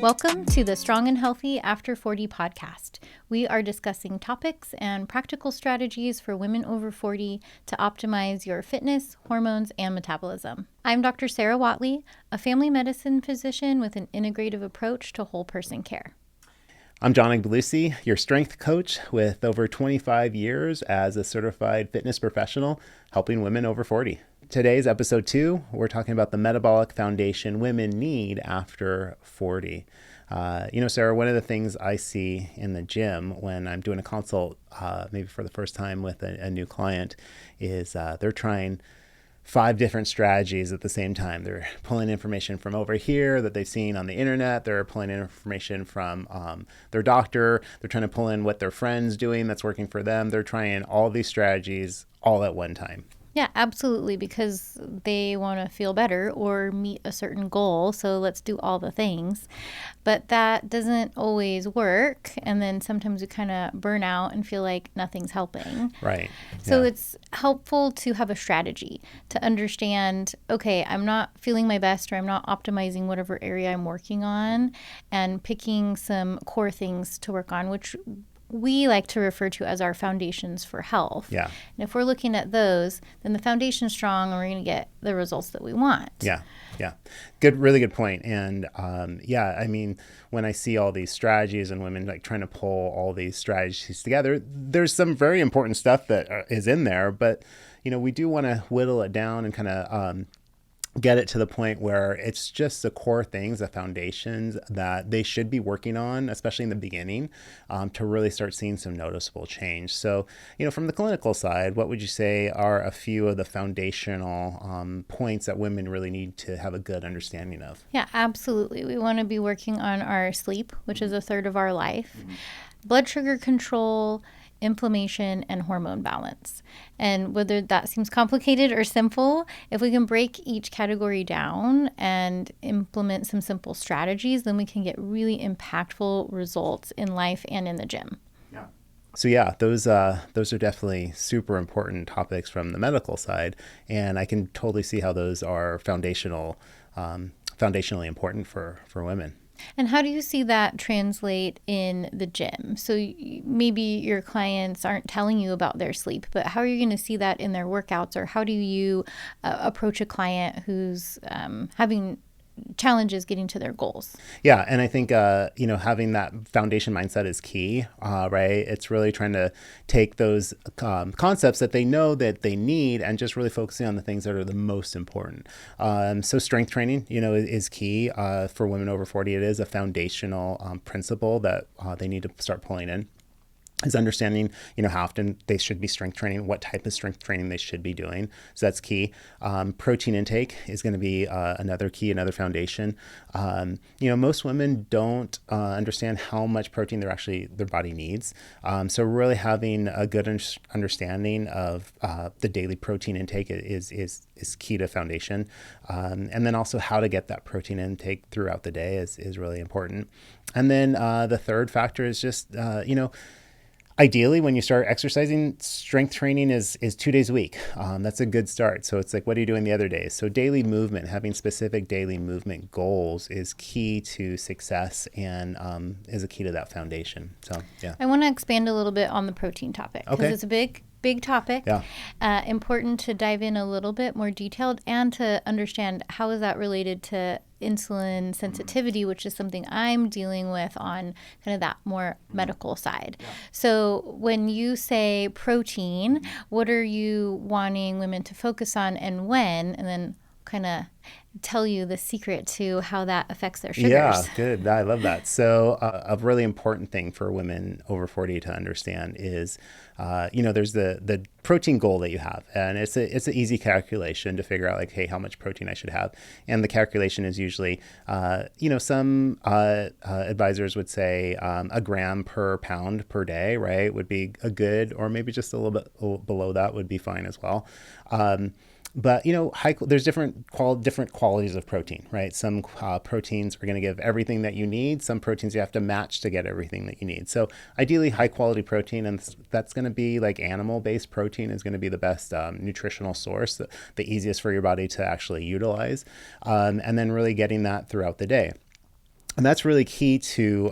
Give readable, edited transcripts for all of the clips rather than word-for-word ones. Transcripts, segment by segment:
Welcome to the Strong and Healthy After 40 podcast. We are discussing topics and practical strategies for women over 40 to optimize your fitness, hormones, and metabolism. I'm Dr. Sara Whatley, a family medicine physician with an integrative approach to whole person care. I'm John Agbelusi, your strength coach with over 25 years as a certified fitness professional helping women over 40. Today's episode 2, we're talking about the metabolic foundation women need after 40. Sarah, one of the things I see in the gym when I'm doing a consult, maybe for the first time with a new client, is they're trying 5 different strategies at the same time. They're pulling information from over here that they've seen on the internet. They're pulling information from their doctor. They're trying to pull in what their friend's doing that's working for them. They're trying all these strategies all at one time. Yeah, absolutely, because they want to feel better or meet a certain goal. So let's do all the things. But that doesn't always work. And then sometimes we kind of burn out and feel like nothing's helping. Right. So it's helpful to have a strategy to understand, okay, I'm not feeling my best or I'm not optimizing whatever area I'm working on, and picking some core things to work on, which we like to refer to as our foundations for health. Yeah. And if we're looking at those, then the foundation's strong and we're going to get the results that we want. Yeah. Really good point. And when I see all these strategies and women like trying to pull all these strategies together, there's some very important stuff that is in there, but we do want to whittle it down and kind of get it to the point where it's just the core things, the foundations that they should be working on, especially in the beginning, to really start seeing some noticeable change. So, from the clinical side, what would you say are a few of the foundational points that women really need to have a good understanding of? Yeah, absolutely. We want to be working on our sleep, which is a third of our life, blood sugar control, inflammation, and hormone balance. And whether that seems complicated or simple, if we can break each category down and implement some simple strategies, then we can get really impactful results in life and in the gym. So those are definitely super important topics from the medical side, and I can totally see how those are foundationally important for women. And how do you see that translate in the gym? So maybe your clients aren't telling you about their sleep, but how are you going to see that in their workouts? Or how do you approach a client who's having challenges getting to their goals? Yeah. And I think, having that foundation mindset is key, right? It's really trying to take those concepts that they know that they need and just really focusing on the things that are the most important. So strength training, is key for women over 40. It is a foundational principle that they need to start pulling in. Is understanding, how often they should be strength training, what type of strength training they should be doing. So that's key. Protein intake is going to be another key, another foundation. Most women don't understand how much protein their body needs. So really having a good understanding of the daily protein intake is key to foundation. And then also how to get that protein intake throughout the day is really important. And then the third factor is just, ideally, when you start exercising, strength training is 2 days a week. That's a good start. So it's like, what are you doing the other days? So daily movement, having specific daily movement goals is key to success and is a key to that foundation. So, yeah. I want to expand a little bit on the protein topic because it's a big topic. Yeah. Important to dive in a little bit more detailed and to understand how is that related to insulin sensitivity, which is something I'm dealing with on kind of that more medical side. Yeah. So when you say protein, what are you wanting women to focus on and when? And then kind of tell you the secret to how that affects their sugars. Yeah, good. I love that. So a really important thing for women over 40 to understand is, there's the protein goal that you have. And it's an easy calculation to figure out like, hey, how much protein I should have. And the calculation is usually, some advisors would say a gram per pound per day, right, would be a good, or maybe just a little bit below that would be fine as well. But, there's different qualities of protein, right? Some proteins are going to give everything that you need. Some proteins you have to match to get everything that you need. So ideally, high quality protein, and that's going to be like animal-based protein is going to be the best nutritional source, the easiest for your body to actually utilize. And then really getting that throughout the day. And that's really key to,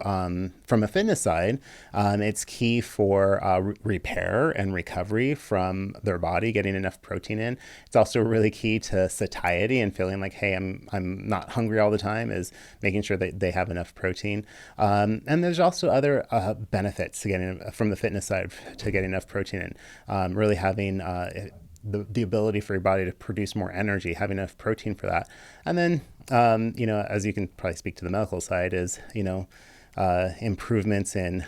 from a fitness side, it's key for repair and recovery from their body, getting enough protein in. It's also really key to satiety and feeling like, hey, I'm not hungry all the time, is making sure that they have enough protein. And there's also other benefits to getting from the fitness side to getting enough protein in, really having the ability for your body to produce more energy, having enough protein for that. And then, as you can probably speak to the medical side, is, improvements in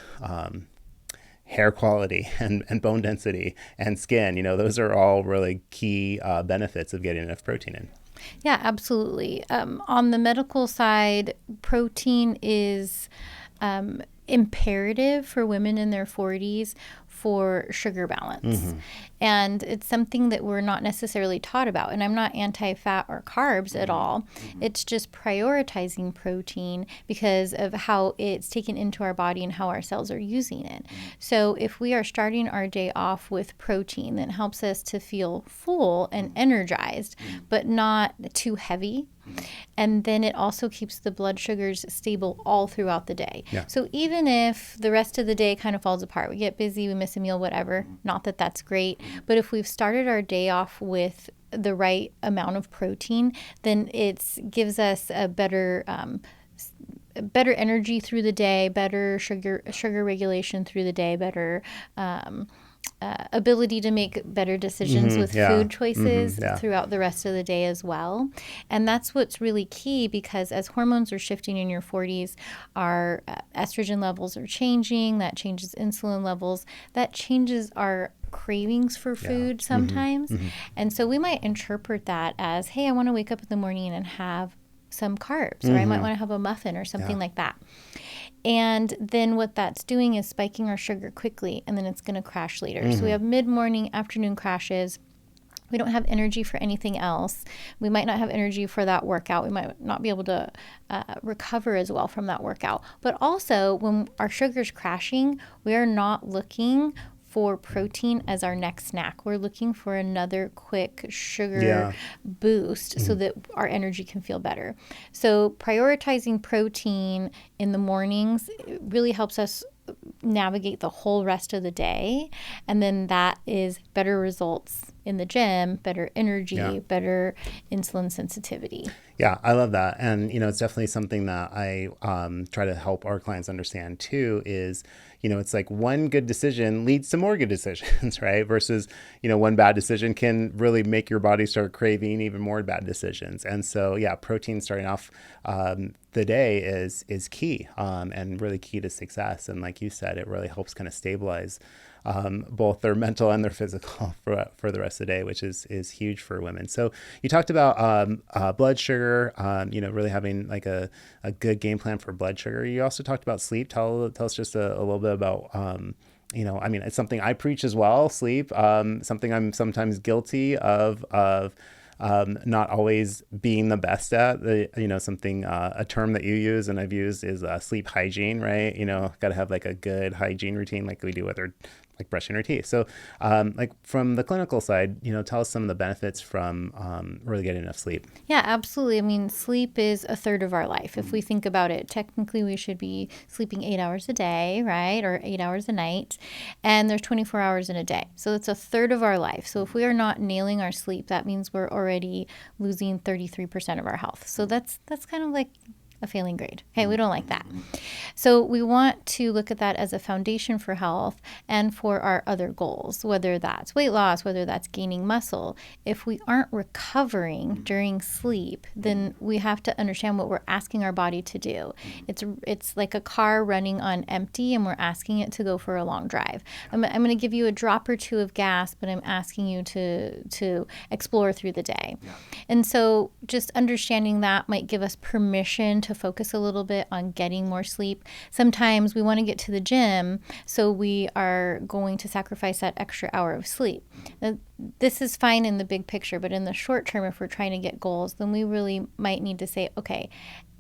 hair quality and bone density and skin. Those are all really key benefits of getting enough protein in. Yeah, absolutely. On the medical side, protein is imperative for women in their 40s for sugar balance. Mm-hmm. And it's something that we're not necessarily taught about. And I'm not anti-fat or carbs at all. Mm-hmm. It's just prioritizing protein because of how it's taken into our body and how our cells are using it. Mm-hmm. So if we are starting our day off with protein, that helps us to feel full and energized, but not too heavy. And then it also keeps the blood sugars stable all throughout the day. Yeah. So even if the rest of the day kind of falls apart, we get busy, we miss a meal, whatever, not that that's great, but if we've started our day off with the right amount of protein, then it gives us a better energy through the day, better sugar regulation through the day, better ability to make better decisions with food choices throughout the rest of the day as well. And that's what's really key, because as hormones are shifting in your 40s, our estrogen levels are changing, that changes insulin levels, that changes our cravings for food sometimes. And so we might interpret that as, hey, I want to wake up in the morning and have some carbs, or I might want to have a muffin or something like that. And then what that's doing is spiking our sugar quickly, and then it's going to crash later. So we have mid-morning, afternoon crashes. We don't have energy for anything else. We might not have energy for that workout. We might not be able to recover as well from that workout. But also, when our sugar's crashing, we are not looking for protein as our next snack. We're looking for another quick sugar boost so that our energy can feel better. So prioritizing protein in the mornings really helps us navigate the whole rest of the day. And then that is better results in the gym, better energy, better insulin sensitivity. Yeah, I love that. And, it's definitely something that I try to help our clients understand too, is, it's like one good decision leads to more good decisions, right? Versus, one bad decision can really make your body start craving even more bad decisions. And so, protein starting off the day is key and really key to success. And like you said, it really helps kind of stabilize both their mental and their physical for the rest of the day, which is huge for women. So you talked about blood sugar, really having like a good game plan for blood sugar. You also talked about sleep. Tell us just a little bit about, it's something I preach as well, sleep, something I'm sometimes guilty of not always being the best at. Something, a term that you use and I've used is sleep hygiene, right? Got to have like a good hygiene routine like we do with our like brushing our teeth. So like from the clinical side, tell us some of the benefits from really getting enough sleep. Yeah, absolutely. I mean, sleep is a third of our life. If we think about it, technically we should be sleeping 8 hours a day, right? Or 8 hours a night. And there's 24 hours in a day. So it's a third of our life. So if we are not nailing our sleep, that means we're already losing 33% of our health. So that's kind of like a failing grade. Okay, we don't like that. So we want to look at that as a foundation for health and for our other goals, whether that's weight loss, whether that's gaining muscle. If we aren't recovering during sleep, then we have to understand what we're asking our body to do. It's like a car running on empty and we're asking it to go for a long drive. I'm going to give you a drop or two of gas, but I'm asking you to explore through the day. And so just understanding that might give us permission to focus a little bit on getting more sleep. Sometimes we want to get to the gym, so we are going to sacrifice that extra hour of sleep. Now, this is fine in the big picture, but in the short term, if we're trying to get goals, then we really might need to say, okay,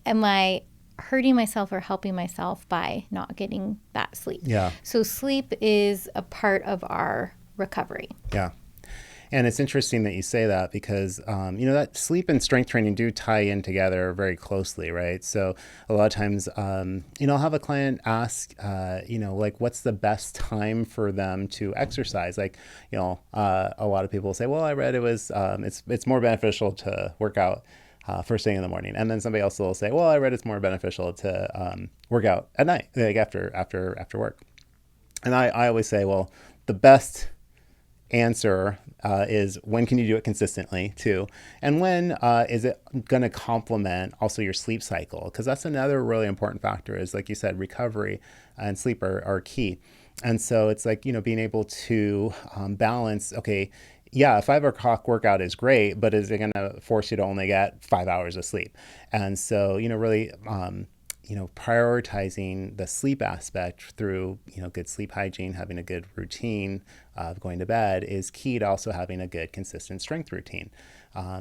am I hurting myself or helping myself by not getting that sleep? Yeah. So sleep is a part of our recovery. Yeah. And it's interesting that you say that because, that sleep and strength training do tie in together very closely, right? So a lot of times, I'll have a client ask, like, what's the best time for them to exercise? Like, a lot of people say, well, I read it was, it's more beneficial to work out first thing in the morning. And then somebody else will say, well, I read it's more beneficial to work out at night, like after work. And I always say, well, the best answer is when can you do it consistently too, and when is it going to complement also your sleep cycle, because that's another really important factor. Is, like you said, recovery and sleep are key. And so it's like, being able to balance, okay, yeah, a 5 o'clock workout is great, but is it going to force you to only get 5 hours of sleep? And so, really prioritizing the sleep aspect through, good sleep hygiene, having a good routine of going to bed is key to also having a good, consistent strength routine,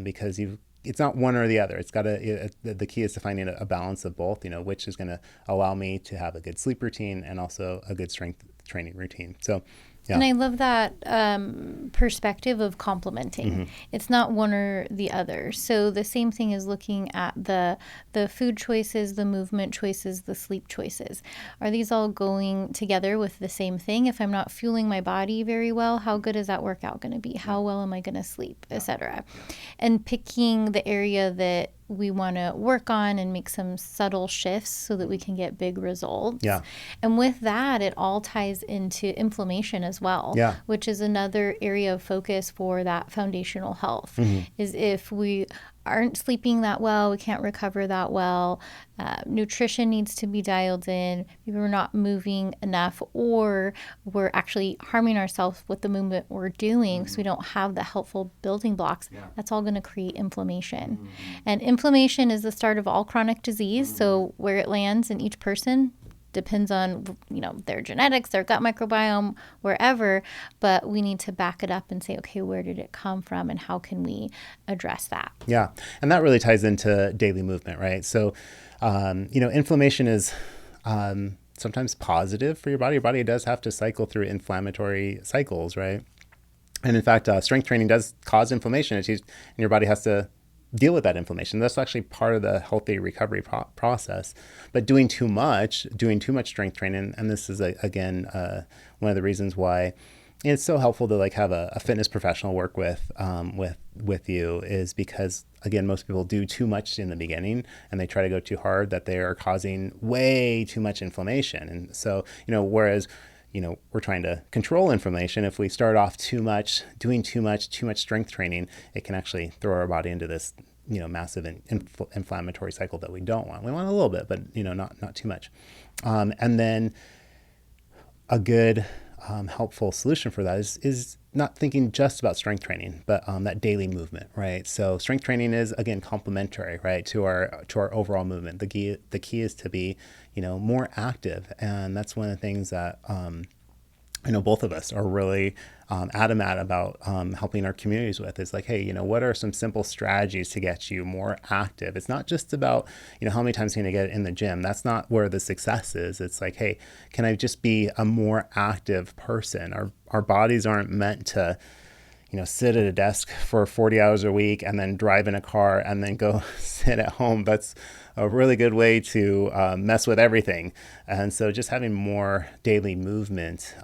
because it's not one or the other. It's the key is to finding a balance of both, which is going to allow me to have a good sleep routine and also a good strength training routine. So, yeah. And I love that perspective of complementing. Mm-hmm. It's not one or the other. So the same thing is looking at the food choices, the movement choices, the sleep choices. Are these all going together with the same thing? If I'm not fueling my body very well, how good is that workout going to be? How well am I going to sleep, etc.? And picking the area that we want to work on and make some subtle shifts so that we can get big results. Yeah. And with that, it all ties into inflammation as well, which is another area of focus for that foundational health. Mm-hmm. Is if we aren't sleeping that well, we can't recover that well, nutrition needs to be dialed in, maybe we're not moving enough, or we're actually harming ourselves with the movement we're doing, so we don't have the helpful building blocks. That's all going to create inflammation. And inflammation is the start of all chronic disease, so where it lands in each person depends on, their genetics, their gut microbiome, wherever, but we need to back it up and say, okay, where did it come from and how can we address that? Yeah. And that really ties into daily movement, right? So, inflammation is sometimes positive for your body. Your body does have to cycle through inflammatory cycles, right? And in fact, strength training does cause inflammation, and your body has to deal with that inflammation. That's actually part of the healthy recovery process. But doing too much strength training, and this is again one of the reasons why it's so helpful to have a fitness professional work with you, is because, again, most people do too much in the beginning and they try to go too hard, that they are causing way too much inflammation. And so, whereas we're trying to control inflammation. If we start off doing too much strength training, it can actually throw our body into this, massive inflammatory cycle that we don't want. We want a little bit, but, not too much. And then a good, helpful solution for that is not thinking just about strength training, but that daily movement, right? So strength training is, again, complementary, right, to our overall movement. The key is to be, more active, and that's one of the things that both of us are really adamant about helping our communities with. Is like, hey, what are some simple strategies to get you more active? It's not just about, how many times can I get in the gym? That's not where the success is. It's like, hey, can I just be a more active person? Our bodies aren't meant to, sit at a desk for 40 hours a week and then drive in a car and then go sit at home. That's a really good way to mess with everything. And so just having more daily movement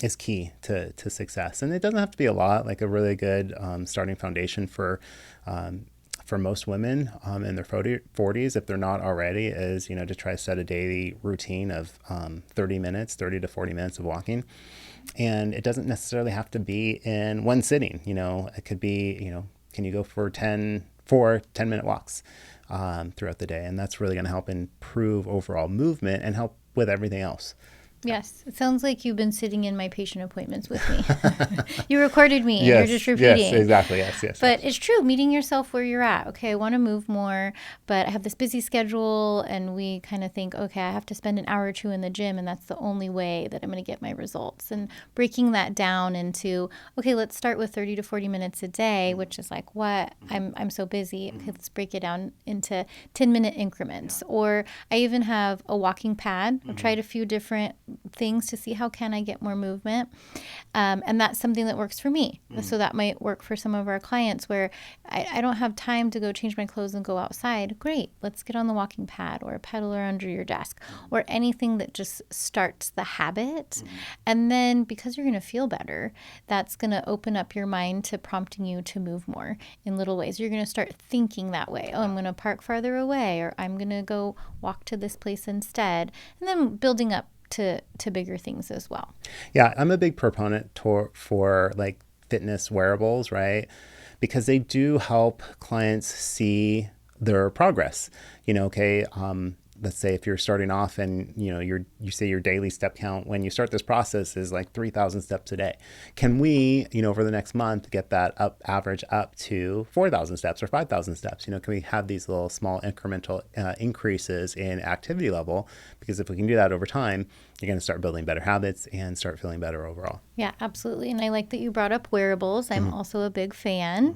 is key to success. And it doesn't have to be a lot. Like a really good starting foundation for most women in their 40s, if they're not already, is, to try to set a daily routine of 30 to 40 minutes of walking. And it doesn't necessarily have to be in one sitting. It could be, can you go for 10-minute walks throughout the day? And that's really going to help improve overall movement and help with everything else. Yes. It sounds like you've been sitting in my patient appointments with me. You recorded me and Yes, you're just repeating. Yes, exactly. Yes. But it's true, meeting yourself where you're at. Okay, I want to move more, but I have this busy schedule, and we kind of think, okay, I have to spend an hour or two in the gym, and that's the only way that I'm going to get my results. And breaking that down into, okay, let's start with 30 to 40 minutes a day, which is like, what? I'm so busy. Okay, let's break it down into 10-minute increments. Or I even have a walking pad. I've tried a few different things to see how can I get more movement. And that's something that works for me. So that might work for some of our clients where I don't have time to go change my clothes and go outside. Great. Let's get on the walking pad or a pedaler under your desk or anything that just starts the habit. And then because you're going to feel better, that's going to open up your mind to prompting you to move more in little ways. You're going to start thinking that way. Oh, I'm going to park farther away, or I'm going to go walk to this place instead. And then building up to bigger things as well. Yeah, I'm a big proponent for like fitness wearables, right? Because they do help clients see their progress. Okay, let's say if you're starting off and you say your daily step count when you start this process is like 3,000 steps a day. Can we, over the next month get that average up to 4,000 steps or 5,000 steps? Can we have these little small incremental increases in activity level? Because if we can do that over time, you're going to start building better habits and start feeling better overall. Yeah, absolutely. And I like that you brought up wearables. I'm also a big fan.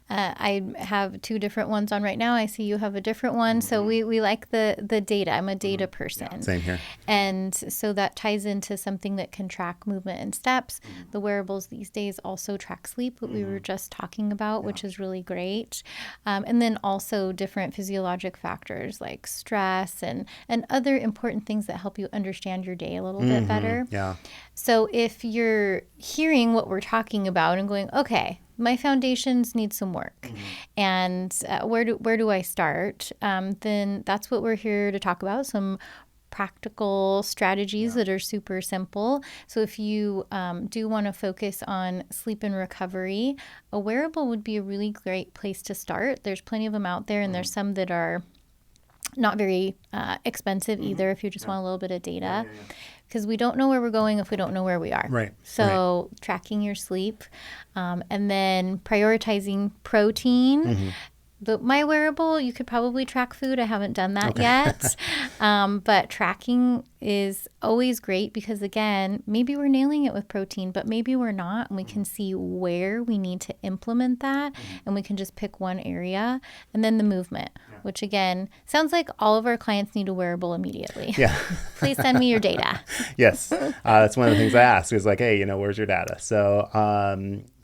I have 2 different ones on right now. I see you have a different one. So we like the data. I'm a data person. Yeah, same here. And so that ties into something that can track movement and steps. The wearables these days also track sleep, what we were just talking about, which is really great. And then also different physiologic factors like stress and other important things that help you understand your day a little bit better. Yeah. So if you're hearing what we're talking about and going, okay, my foundations need some work, and where do I start? Then that's what we're here to talk about. Some practical strategies that are super simple. So if you do want to focus on sleep and recovery, a wearable would be a really great place to start. There's plenty of them out there, and there's some that are not very expensive either if you just want a little bit of data. Because we don't know where we're going if we don't know where we are. Right. So tracking your sleep, and then prioritizing protein. But my wearable, you could probably track food. I haven't done that yet. But tracking is always great because, again, maybe we're nailing it with protein, but maybe we're not. And we can see where we need to implement that. And we can just pick one area. And then the movement, which, again, sounds like all of our clients need a wearable immediately. Yeah. Please send me your data. Yes. That's one of the things I ask is like, hey, where's your data? So,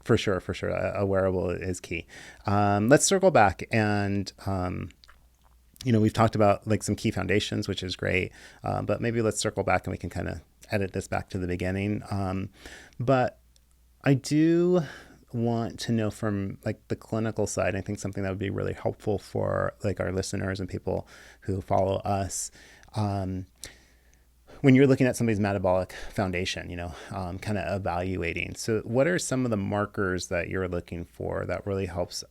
for sure. A wearable is key. Let's circle back and, we've talked about like some key foundations, which is great. But maybe let's circle back and we can kind of edit this back to the beginning. But I do want to know from like the clinical side, I think something that would be really helpful for like our listeners and people who follow us, when you're looking at somebody's metabolic foundation, kind of evaluating. So what are some of the markers that you're looking for that really helps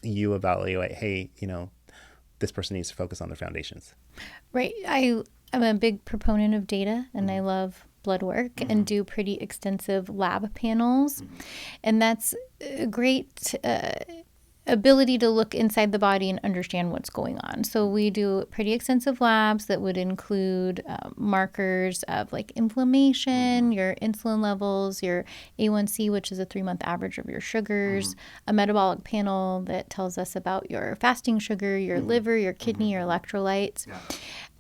you evaluate, hey, this person needs to focus on their foundations? Right. I'm a big proponent of data, and I love blood work and do pretty extensive lab panels. And that's a great ability to look inside the body and understand what's going on. So we do pretty extensive labs that would include markers of like inflammation, your insulin levels, your A1C, which is a 3-month average of your sugars, a metabolic panel that tells us about your fasting sugar, your liver, your kidney, your electrolytes.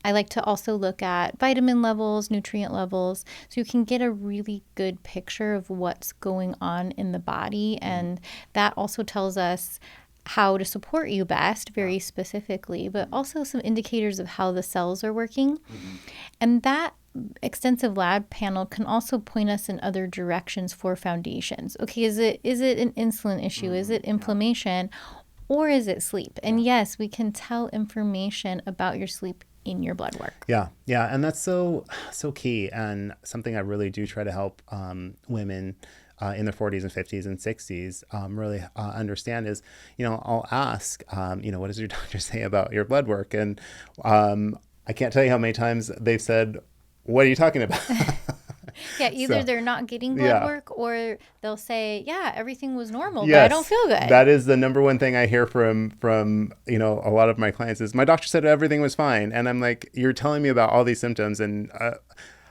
I like to also look at vitamin levels, nutrient levels, so you can get a really good picture of what's going on in the body. And that also tells us how to support you best, very specifically, but also some indicators of how the cells are working. And that extensive lab panel can also point us in other directions for foundations. Okay, is it an insulin issue? Is it inflammation? Or is it sleep? And yes, we can tell information about your sleep in your blood work. Yeah. And that's so key, and something I really do try to help women in their 40s and 50s and 60s really understand is, I'll ask, what does your doctor say about your blood work? And I can't tell you how many times they've said, what are you talking about? Yeah, either they're not getting blood work, or they'll say, yeah, everything was normal, but I don't feel good. That is the number one thing I hear from a lot of my clients is, my doctor said everything was fine. And I'm like, you're telling me about all these symptoms, and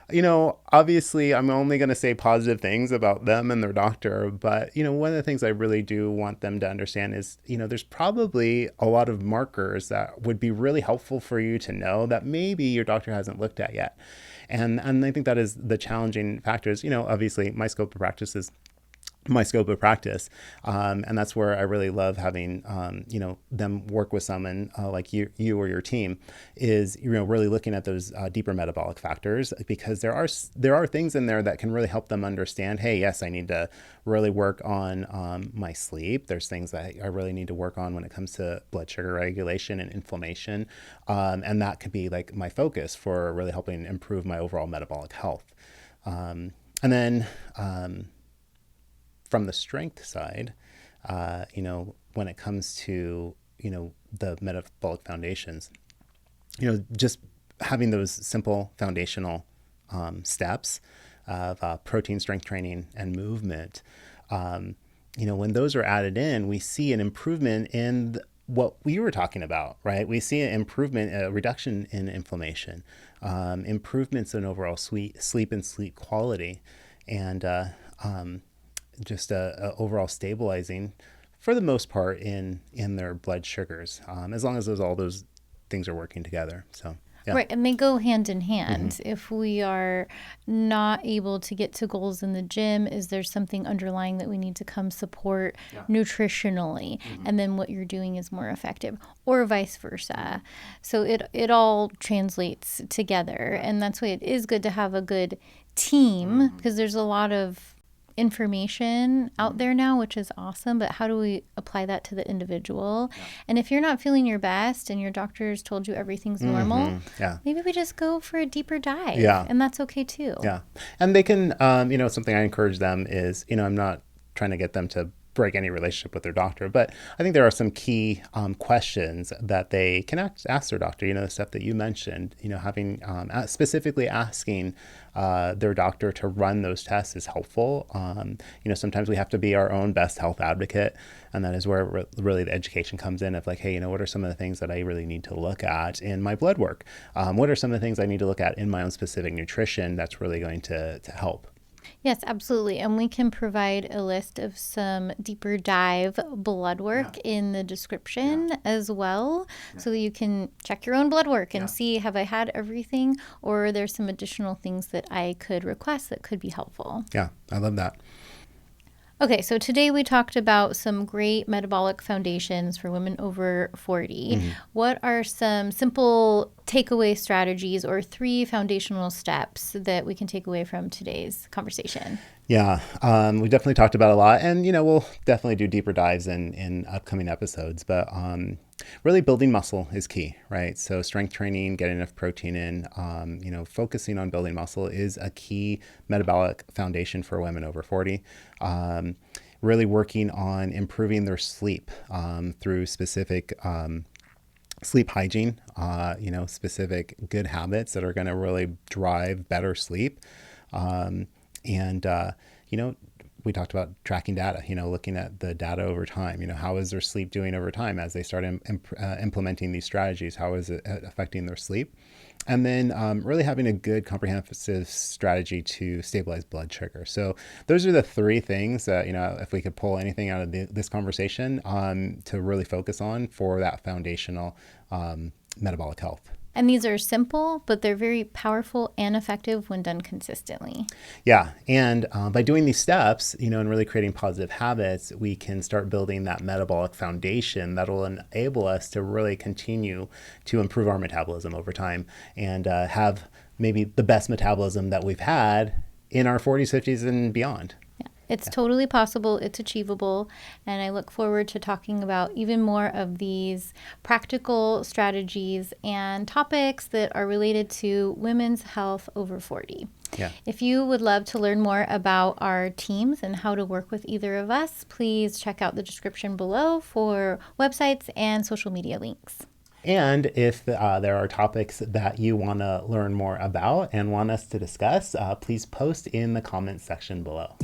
Obviously I'm only going to say positive things about them and their doctor, but, one of the things I really do want them to understand is, there's probably a lot of markers that would be really helpful for you to know that maybe your doctor hasn't looked at yet. And I think that is the challenging factors. Obviously my scope of practice is my scope of practice. And that's where I really love having, them work with someone like you or your team is, really looking at those deeper metabolic factors, because there are things in there that can really help them understand, hey, yes, I need to really work on my sleep. There's things that I really need to work on when it comes to blood sugar regulation and inflammation. And that could be like my focus for really helping improve my overall metabolic health. And then, from the strength side, when it comes to, the metabolic foundations, just having those simple foundational steps of protein strength training and movement, when those are added in, we see an improvement in what we were talking about, right? We see an improvement, a reduction in inflammation, improvements in overall sleep and sleep quality, and just a overall stabilizing, for the most part, in their blood sugars, as long as all those things are working together. So yeah. Right, and they go hand in hand. Mm-hmm. If we are not able to get to goals in the gym, is there something underlying that we need to come support nutritionally? Mm-hmm. And then what you're doing is more effective, or vice versa. So it all translates together, and that's why it is good to have a good team, because there's a lot of information out there now, which is awesome, but how do we apply that to the individual? And if you're not feeling your best and your doctor's told you everything's normal, maybe we just go for a deeper dive, and that's okay too. And they can, something I encourage them is, I'm not trying to get them to break any relationship with their doctor, but I think there are some key questions that they can ask their doctor, the stuff that you mentioned, having specifically asking their doctor to run those tests is helpful. Sometimes we have to be our own best health advocate, and that is where really the education comes in of like, hey, what are some of the things that I really need to look at in my blood work? What are some of the things I need to look at in my own specific nutrition that's really going to help? Yes, absolutely. And we can provide a list of some deeper dive blood work in the description as well, so that you can check your own blood work and see, have I had everything, or there's some additional things that I could request that could be helpful. Yeah, I love that. Okay, so today we talked about some great metabolic foundations for women over 40. Mm-hmm. What are some simple takeaway strategies or 3 foundational steps that we can take away from today's conversation? Yeah, we definitely talked about a lot, and, we'll definitely do deeper dives in upcoming episodes, but really building muscle is key, right? So strength training, getting enough protein in, focusing on building muscle is a key metabolic foundation for women over 40. Really working on improving their sleep through specific sleep hygiene, specific good habits that are going to really drive better sleep. We talked about tracking data, looking at the data over time, how is their sleep doing over time as they start implementing these strategies? How is it affecting their sleep? And then really having a good comprehensive strategy to stabilize blood sugar. So those are the 3 things that, if we could pull anything out of this conversation to really focus on for that foundational metabolic health. And these are simple, but they're very powerful and effective when done consistently. Yeah. And by doing these steps, and really creating positive habits, we can start building that metabolic foundation that will enable us to really continue to improve our metabolism over time and have maybe the best metabolism that we've had in our 40s, 50s, and beyond. It's totally possible. It's achievable. And I look forward to talking about even more of these practical strategies and topics that are related to women's health over 40. Yeah. If you would love to learn more about our teams and how to work with either of us, please check out the description below for websites and social media links. And if there are topics that you want to learn more about and want us to discuss, please post in the comments section below.